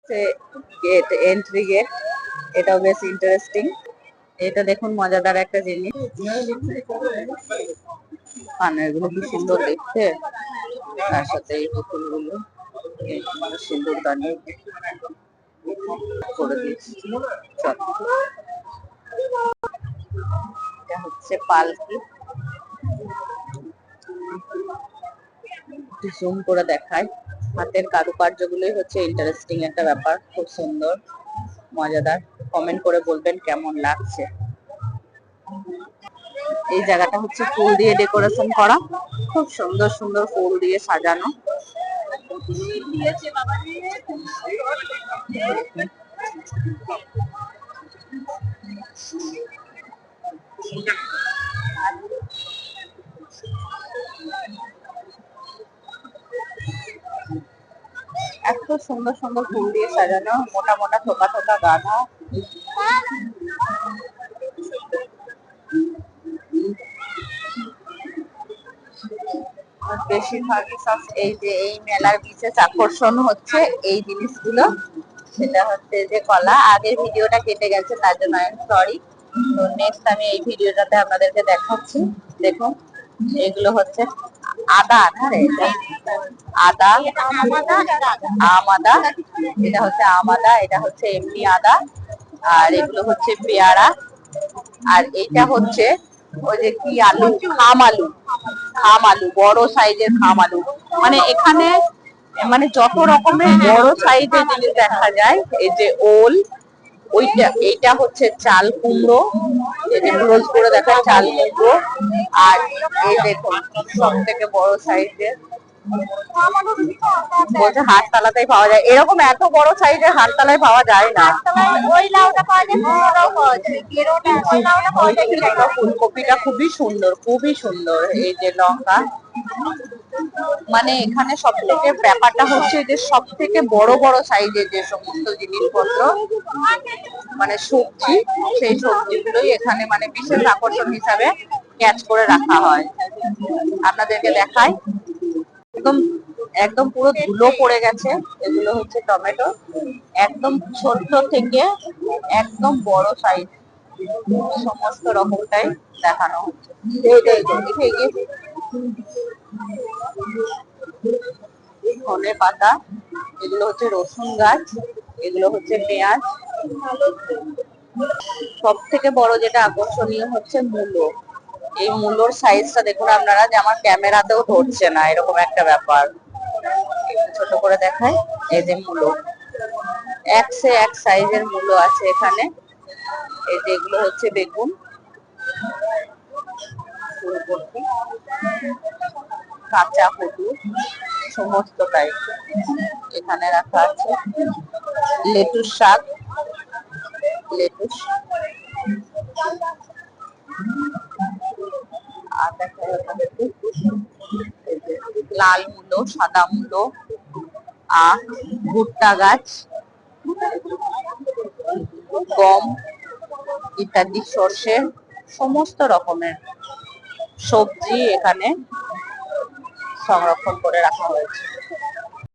Gate, entry gate, এটাও বেশ interesting. এটা দেখুন মজাদার একটা জিনিস, কানেরগুলো কি সুন্দর দেখতে, তার সাথে এই পুতুলগুলো সিঁদুর দানি করে দিয়েছি। এটা হচ্ছে পালকি, জুম করে দেখায়। হাতের কারুকার্য গুলোই হচ্ছে ইন্টারেস্টিং একটা ব্যাপার, খুব সুন্দর মজাদার। কমেন্ট করে বলবেন কেমন লাগছে। এই জায়গাটা হচ্ছে ফুল দিয়ে ডেকোরেশন করা, খুব সুন্দর সুন্দর ফুল দিয়ে সাজানো। এত সুন্দর সুন্দর ফুল দিয়ে সাজানো, মোটা মোটা থোকা থোকা গাঁদা। বেশিরভাগই সব এই যে এই মেলার বিশেষ আকর্ষণ হচ্ছে এই জিনিসগুলো। সেটা হচ্ছে যে কলা, আগের ভিডিওটা কেটে গেছে তার জন্য আই এম সরি। তো নেক্সট আমি এই ভিডিওটাতে আপনাদেরকে দেখাচ্ছি। দেখুন এগুলো হচ্ছে আদা, আদা, আম আদা, এটা হচ্ছে আম আদা, এটা হচ্ছে এমনি আদা, আর এগুলো হচ্ছে পেয়ারা, আর এইটা হচ্ছে ওই যে কি আলু, খাম আলু, খাম আলু, বড় সাইজের খাম আলু। মানে এখানে মানে যত রকমের বড় সাইজের জিনিস দেখা যায়, এই যে ওল, ওইটা, এইটা হচ্ছে চাল কুমড়ো, এই যে ক্লোজ করে দেখায় চাল কুমড়ো। আর এই দেখুন সব থেকে বড় সাইজের বলছে হাটতলাতেই পাওয়া যায়, এরকম এত বড় সাইজের হাটতলায় পাওয়া যায় না। ওই লাউটা পাওয়া যায়, ফুলকপিটা খুবই সুন্দর, খুবই সুন্দর। এই যে লঙ্কা, মানে এখানে সব থেকে ব্যাপারটা হচ্ছে যে সব থেকে বড় বড় সাইজের যে সমস্ত জিনিসপত্র, মানে সবজি, সেই সবজিগুলোই এখানে মানে বিশেষ আকর্ষণ হিসাবে ক্যাচ করে রাখা হয়। আপনাদেরকে দেখাই, একদম একদম পুরো ধুলো পড়ে গেছে। এগুলো হচ্ছে টমেটো, একদম ছোট থেকে একদম বড় সাইজ সমস্ত রকমটাই দেখানো হচ্ছে। ধনে পাতা, এগুলো হচ্ছে রসুন গাছ, এগুলো হচ্ছে পেঁয়াজ। সব থেকে বড় যেটা আকর্ষণীয় হচ্ছে মূলো। এই মূলোর সাইজটা দেখুন আপনারা, যে আমার ক্যামেরাতেও ধরছে না, এরকম একটা ব্যাপার। ছোট করে দেখায়, এই যে মূলো, এক সে এক সাইজের মূলো আছে এখানে। এই যে এগুলো হচ্ছে বেগুন, ফুলকপি, কাঁচা হলুদ, সমস্তটাই এখানে রাখা আছে। লেটুস শাক, লেটুস, আর দেখা যাচ্ছে লাল মূলো, সাদা মূলো, আখ, ভুট্টা গাছ, গম ইত্যাদি, সর্ষে, সমস্ত রকমের সবজি এখানে সংরক্ষণ করে রাখা হয়েছে।